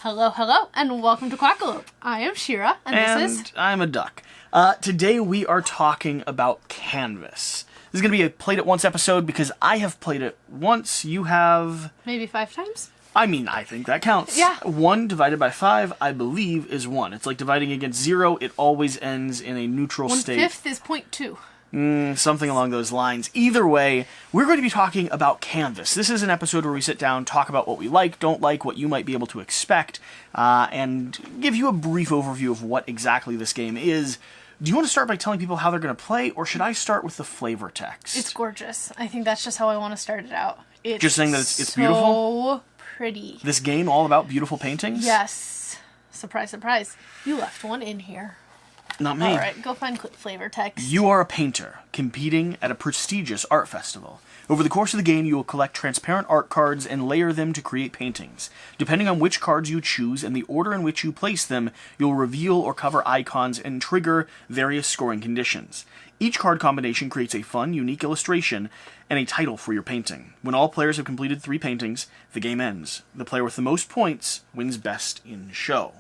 Hello, hello, and welcome to Quackalope. I am Shira, and this is... I'm a duck. Today we are talking about Canvas. This is going to be a Played It Once episode because I have played it once, you have... Maybe 5 times? I think that counts. Yeah. 1 divided by 5, I believe, is 1. It's like dividing against 0, it always ends in a neutral state. 1/5 is 0.2. Something along those lines. Either way, we're going to be talking about Canvas. This is an episode where we sit down, talk about what we like, don't like, what you might be able to expect, and give you a brief overview of what exactly this game is. Do you want to start by telling people how they're going to play, or should I start with the flavor text? It's gorgeous. I think that's just how I want to start it out. It's just saying that it's beautiful? So pretty. This game all about beautiful paintings? Yes. Surprise, surprise. You left one in here. Not me. Alright, go find flavor text. You are a painter, competing at a prestigious art festival. Over the course of the game, you will collect transparent art cards and layer them to create paintings. Depending on which cards you choose and the order in which you place them, you'll reveal or cover icons and trigger various scoring conditions. Each card combination creates a fun, unique illustration and a title for your painting. When all players have completed 3 paintings, the game ends. The player with the most points wins best in show.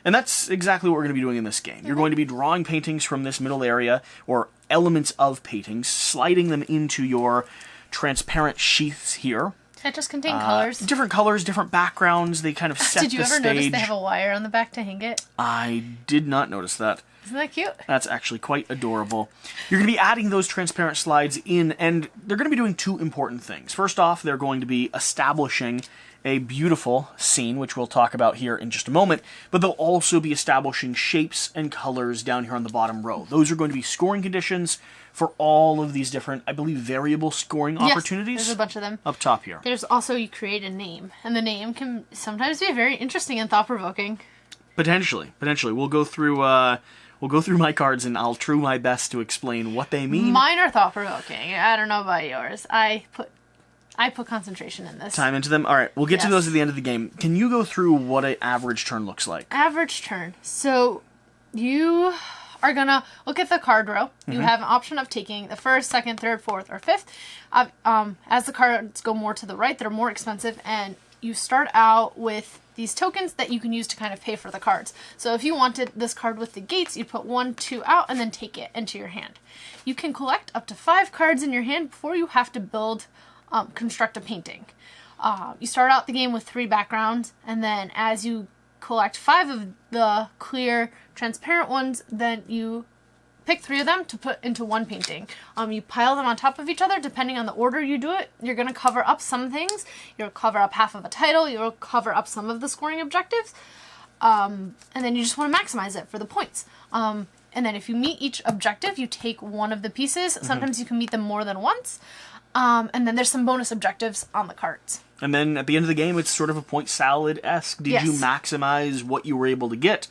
And that's exactly what we're going to be doing in this game. You're going to be drawing paintings from this middle area, or elements of paintings, sliding them into your transparent sheaths here. That just contain colors. Different colors, different backgrounds, they kind of set the stage. Did you ever notice they have a wire on the back to hang it? I did not notice that. Isn't that cute? That's actually quite adorable. You're going to be adding those transparent slides in, and they're going to be doing 2 important things. First off, they're going to be establishing a beautiful scene, which we'll talk about here in just a moment, but they'll also be establishing shapes and colors down here on the bottom row. Those are going to be scoring conditions for all of these different, I believe, variable scoring opportunities. There's a bunch of them. Up top here. There's also, you create a name, and the name can sometimes be very interesting and thought-provoking. Potentially. We'll go through my cards, and I'll try my best to explain what they mean. Mine are thought-provoking. I don't know about yours. I put concentration in this. Time into them? Alright, we'll get to those at the end of the game. Can you go through what an average turn looks like? Average turn. So, you are going to look at the card row. You have an option of taking the 1st, 2nd, 3rd, 4th, or 5th. As the cards go more to the right, they're more expensive, and you start out with these tokens that you can use to kind of pay for the cards. So if you wanted this card with the gates, you'd put 1, 2 out, and then take it into your hand. You can collect up to 5 cards in your hand before you have to construct a painting. You start out the game with 3 backgrounds, and then as you collect 5 of the clear, transparent ones, then you pick 3 of them to put into 1 painting. You pile them on top of each other, depending on the order you do it. You're going to cover up some things. You'll cover up half of a title. You'll cover up some of the scoring objectives. And then you just want to maximize it for the points. And then if you meet each objective, you take 1 of the pieces. Sometimes you can meet them more than once. And then there's some bonus objectives on the cards. And then at the end of the game, it's sort of a point salad-esque. Did you maximize what you were able to get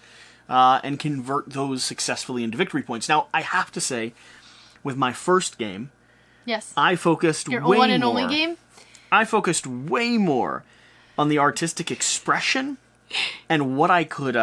and convert those successfully into victory points? Now, I have to say, with my first game, I focused Your way one and more. only game? I focused way more on the artistic expression and what I could,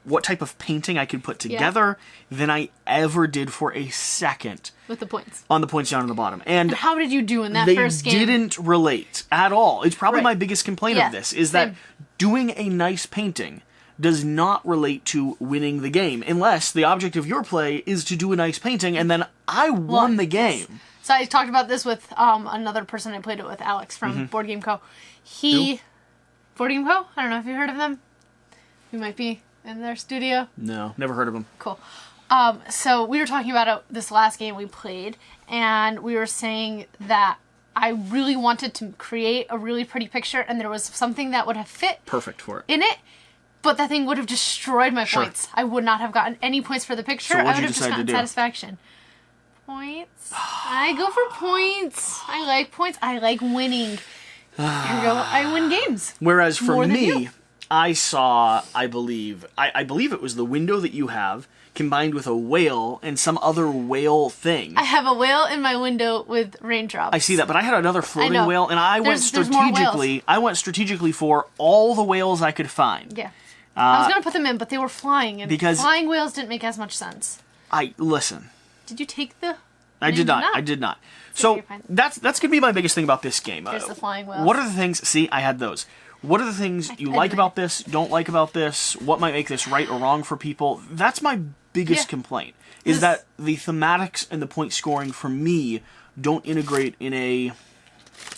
what type of painting I could put together than I ever did for a second. With the points. On the points down on the bottom. And how did you do in that first game? They didn't relate at all. It's probably my biggest complaint of this, is that doing a nice painting does not relate to winning the game, unless the object of your play is to do a nice painting, and then I won the game. So I talked about this with another person I played it with, Alex from Board Game Co. Board Game Co? I don't know if you heard of them. You might be in their studio. No, never heard of them. Cool. So we were talking about this last game we played, and we were saying that I really wanted to create a really pretty picture, and there was something that would have fit perfect for it in it, but that thing would have destroyed my points. I would not have gotten any poins for the picture. So I would have just gotten satisfaction. Points. I go for points. I like points. I like winning. Here we go. I win games. Whereas for me, I saw, I believe it was the window that you have, combined with a whale and some other whale thing. I have a whale in my window with raindrops. I see that, but I had another floating whale, and I went strategically for all the whales I could find. Yeah. I was going to put them in, but they were flying, and flying whales didn't make as much sense. Listen. Did you take the... I did not. So that's going to be my biggest thing about this game. There's the flying whales. What are the things... See, I had those. What are the things you like about this, don't like about this, what might make this right or wrong for people? That's my biggest complaint, is that the thematics and the point scoring, for me, don't integrate in a...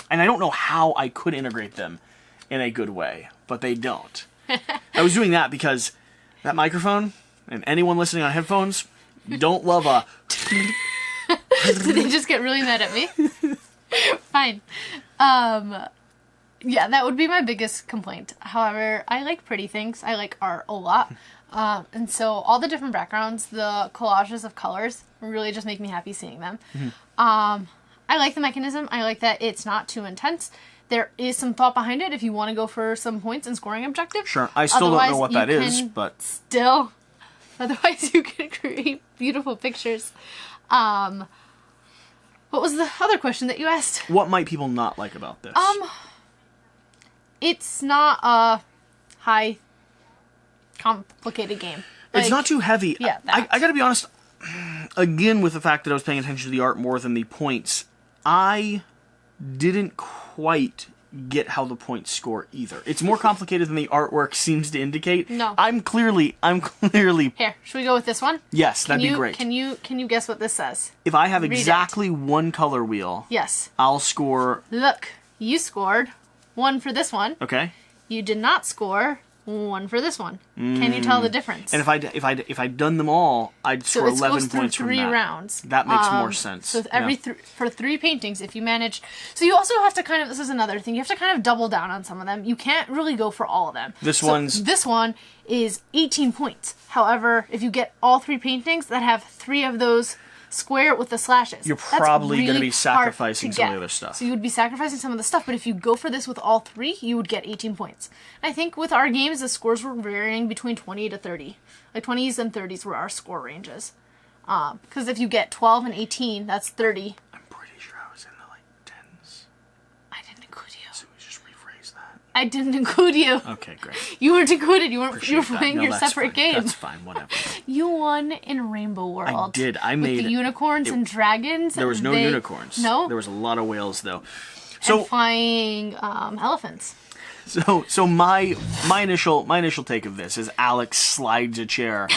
And I don't know how I could integrate them in a good way, but they don't. I was doing that because that microphone, and anyone listening on headphones, don't love a... Did they just get really mad at me? Fine. Yeah, that would be my biggest complaint. However, I like pretty things. I like art a lot. And so all the different backgrounds, the collages of colors, really just make me happy seeing them. I like the mechanism. I like that it's not too intense. There is some thought behind it if you want to go for some points and scoring objective. Sure. I still don't know what that is, but... Still. Otherwise, you can create beautiful pictures. What was the other question that you asked? What might people not like about this? It's not a high, complicated game. It's not too heavy. Yeah, I gotta be honest, again, with the fact that I was paying attention to the art more than the points, I didn't quite get how the points score either. It's more complicated than the artwork seems to indicate. No. I'm clearly... Here, should we go with this one? Yes, that'd be great. Can you guess what this says? If I have exactly one color wheel, yes, I'll score... Look, you scored 1 for this one. Okay. You did not score 1 for this one. Can you tell the difference? And if I'd done them all, I'd score 11 points from that. 3 rounds. That makes more sense. So for 3 paintings, if you manage... So you also have to kind of... This is another thing. You have to kind of double down on some of them. You can't really go for all of them. This one is 18 points. However, if you get all 3 paintings that have 3 of those square with the slashes, you're probably going to be sacrificing some of the other stuff. So you would be sacrificing some of the stuff, but if you go for this with all 3, you would get 18 points. And I think with our games, the scores were varying between 20 to 30. Like 20s and 30s were our score ranges. Because if you get 12 and 18, that's 30. I'm pretty sure I was in the, 10s. I didn't include you. So we just rephrase that. I didn't include you. Okay, great. You weren't included. You were playing your separate game. That's fine, whatever. You won in Rainbow World. I did. I made... With the unicorns and dragons. There was no unicorns. No? There was a lot of whales, though. And flying elephants. So my initial take of this is Alex slides a chair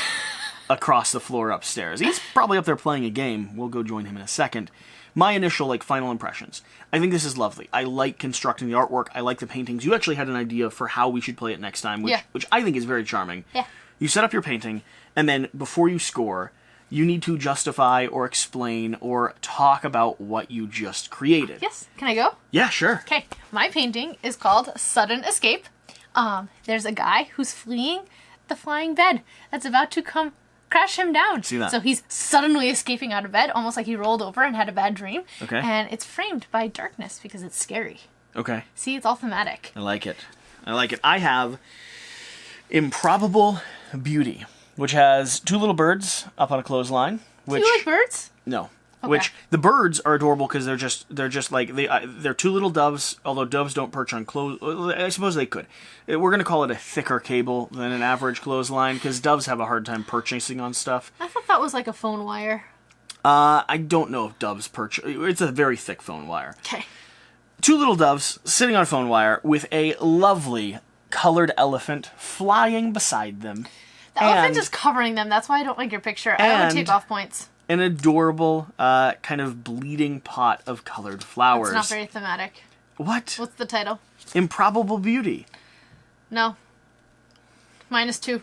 across the floor upstairs. He's probably up there playing a game. We'll go join him in a second. My initial final impressions. I think this is lovely. I like constructing the artwork. I like the paintings. You actually had an idea for how we should play it next time, which I think is very charming. Yeah. You set up your painting, and then before you score, you need to justify or explain or talk about what you just created. Yes. Can I go? Yeah, sure. Okay. My painting is called Sudden Escape. There's a guy who's fleeing the flying bed that's about to come crash him down. See that? So he's suddenly escaping out of bed, almost like he rolled over and had a bad dream. Okay. And it's framed by darkness because it's scary. Okay. See, it's all thematic. I like it. I have Improbable Beauty, which has 2 little birds up on a clothesline. Do you like birds? No. Okay. Which the birds are adorable because they're just like they're 2 little doves. Although doves don't perch on clothes, I suppose they could. We're gonna call it a thicker cable than an average clothesline because doves have a hard time perching on stuff. I thought that was like a phone wire. I don't know if doves perch. It's a very thick phone wire. Okay. 2 little doves sitting on a phone wire with a lovely colored elephant flying beside them. The elephant is covering them. That's why I don't like your picture. I would take off points. An adorable, kind of bleeding pot of colored flowers. It's not very thematic. What? What's the title? Improbable Beauty. No. -2.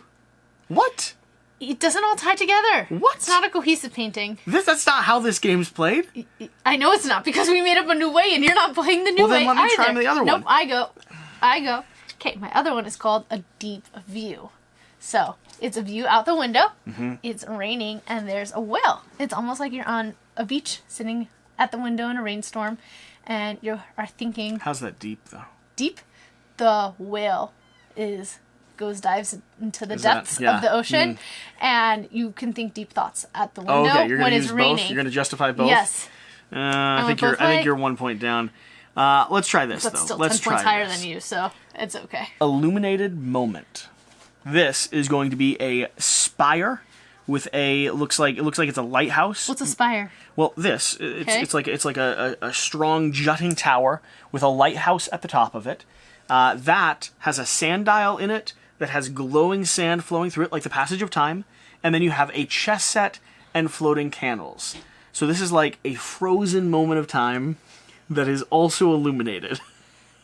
What? It doesn't all tie together. What? It's not a cohesive painting. That's not how this game's played? I know it's not, because we made up a new way, and you're not playing the new way Well, then let me either. try the other one. Nope, I go. Okay, my other one is called A Deep View. So, it's a view out the window, it's raining, and there's a whale. It's almost like you're on a beach, sitting at the window in a rainstorm, and you are thinking... How's that deep, though? Deep? The whale dives into the depths of the ocean, and you can think deep thoughts at the window you're when gonna it's use raining. both? You're going to justify both? Yes. I think you're 1 point down. Let's try this, That's though. still Let's 10 points try higher this. than you, so it's okay. Illuminated Moment. This is going to be a spire with it looks like it's a lighthouse. What's a spire? Well, it's like a strong jutting tower with a lighthouse at the top of it. That has a sand dial in it that has glowing sand flowing through it, like the passage of time. And then you have a chess set and floating candles. So this is like a frozen moment of time that is also illuminated.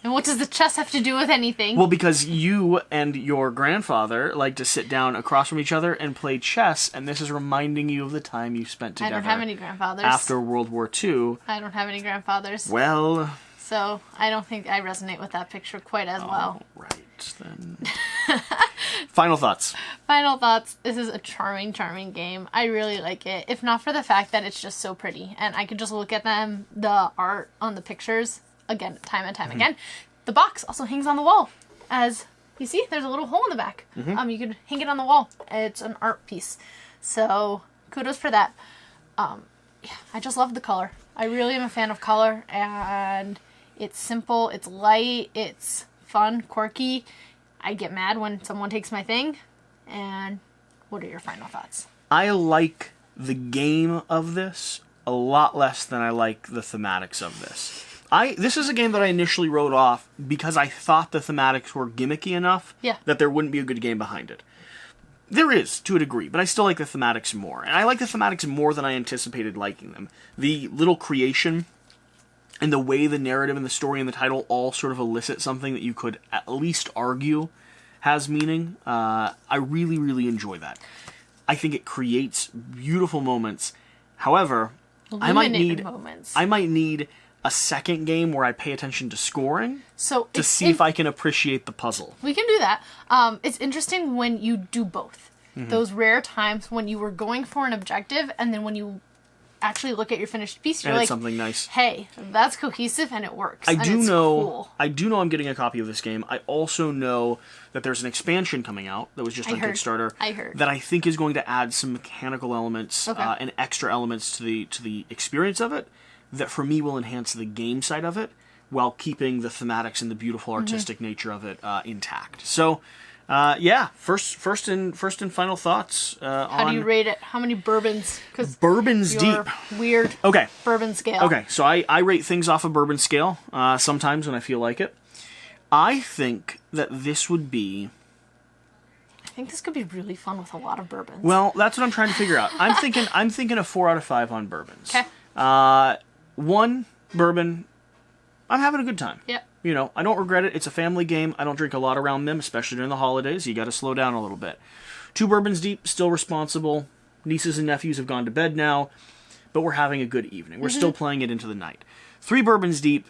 And what does the chess have to do with anything? Well, because you and your grandfather like to sit down across from each other and play chess, and this is reminding you of the time you spent together. I don't have any grandfathers. After World War II. I don't have any grandfathers. Well... So I don't think I resonate with that picture quite as well. Right, then. Final thoughts. Final thoughts. This is a charming, charming game. I really like it. If not for the fact that it's just so pretty. And I could just look at them, the art on the pictures, again, time and time again. The box also hangs on the wall. As you see, there's a little hole in the back. You could hang it on the wall. It's an art piece. So kudos for that. Yeah, I just love the color. I really am a fan of color. And it's simple, it's light, it's fun, quirky. I get mad when someone takes my thing. And what are your final thoughts? I like the game of this a lot less than I like the thematics of this. This is a game that I initially wrote off because I thought the thematics were gimmicky enough that there wouldn't be a good game behind it. There is, to a degree, but I still like the thematics more. And I like the thematics more than I anticipated liking them. The little creation and the way the narrative and the story and the title all sort of elicit something that you could at least argue has meaning. I really, really enjoy that. I think it creates beautiful moments. However, I might need a second game where I pay attention to scoring to see if I can appreciate the puzzle. We can do that. It's interesting when you do both. Those rare times when you were going for an objective and then when you actually look at your finished piece, you're and like, it's something nice. Hey, that's cohesive and it works. I do know cool. I'm getting a copy of this game. I also know that there's an expansion coming out that was just on Kickstarter. I heard that I think is going to add some mechanical elements and extra elements to the experience of it that for me will enhance the game side of it while keeping the thematics and the beautiful artistic nature of it intact. So first and final thoughts. How do you rate it? How many bourbons? Because bourbon's deep. Weird. Bourbon scale. Okay, so I rate things off a bourbon scale sometimes when I feel like it. I think that this would be. I think this could be really fun with a lot of bourbons. Well, that's what I'm trying to figure out. I'm thinking a 4 out of 5 on bourbons. Okay. 1 bourbon. I'm having a good time. Yep. You know, I don't regret it. It's a family game. I don't drink a lot around them, especially during the holidays. You got to slow down a little bit. 2 bourbons deep, still responsible. Nieces and nephews have gone to bed now, but we're having a good evening. We're still playing it into the night. 3 bourbons deep.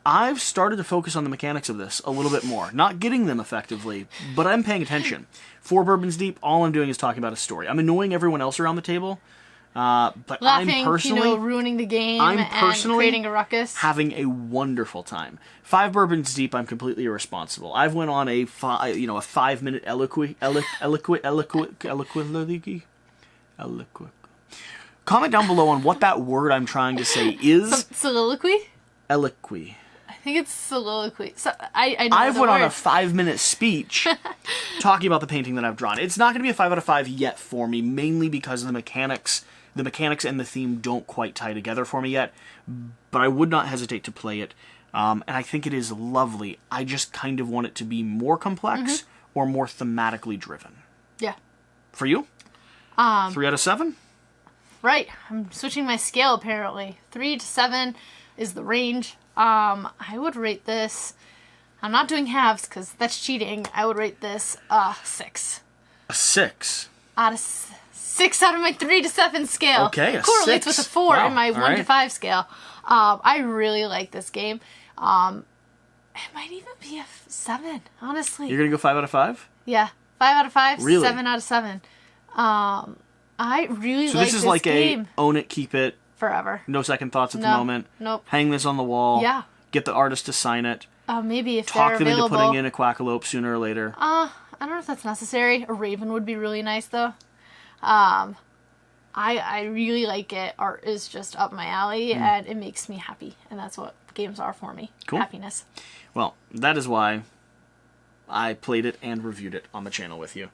I've started to focus on the mechanics of this a little bit more. Not getting them effectively, but I'm paying attention. 4 bourbons deep, all I'm doing is talking about a story. I'm annoying everyone else around the table. But laughing, I'm personally, ruining the game and creating a ruckus. Having a wonderful time. 5 bourbons deep, I'm completely irresponsible. I've went on a 5-minute Comment down below on what that word I'm trying to say is. Soliloquy? Eloquy. I think it's soliloquy. So, I know I've the went word. on a 5-minute speech talking about the painting that I've drawn. It's not going to be a 5 out of 5 yet for me, mainly because of the mechanics. The mechanics and the theme don't quite tie together for me yet, but I would not hesitate to play it. And I think it is lovely. I just kind of want it to be more complex or more thematically driven. Yeah. For you? 3 out of 7? Right. I'm switching my scale, apparently. 3 to 7 is the range. I would rate this... I'm not doing halves, because that's cheating. I would rate this 6. A 6? 6 out of my 3 to 7 scale. Okay, a correlates 6. with a 4 in my 1 right. to 5 scale. I really like this game. It might even be a 7, honestly. You're going to go 5 out of 5? Yeah. 5 out of 5, Really? 7 out of 7. I really like this game. So this is like a own it, keep it. Forever. No second thoughts at the moment. Nope. Hang this on the wall. Yeah. Get the artist to sign it. Maybe if Talk they're them available. into putting in a Quackalope sooner or later. I don't know if that's necessary. A raven would be really nice, though. I really like it. Art is just up my alley, and it makes me happy. And that's what games are for me. Cool. Happiness. Well, that is why I played it and reviewed it on the channel with you.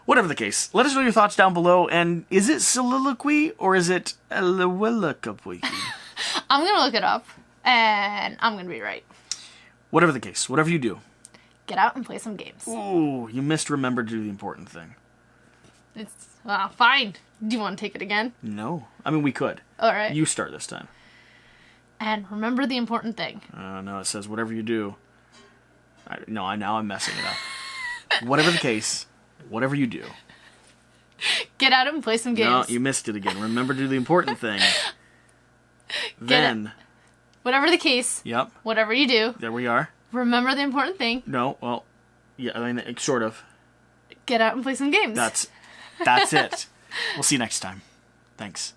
Whatever the case, let us know your thoughts down below. And is it soliloquy or is it eliwillacoy? I'm going to look it up, and I'm going to be right. Whatever the case, whatever you do, Get out and play some games. Ooh, you missed remember to do the important thing. It's, fine. Do you want to take it again? No. I mean, we could. All right. You start this time. And remember the important thing. No, it says whatever you do. Now I'm messing it up. Whatever the case, whatever you do. Get out and play some games. No, you missed it again. Remember to do the important thing. Then. Whatever the case. Yep. Whatever you do. There we are. Remember the important thing. No, well, yeah, I mean, sort of. Get out and play some games. That's it. We'll see you next time. Thanks.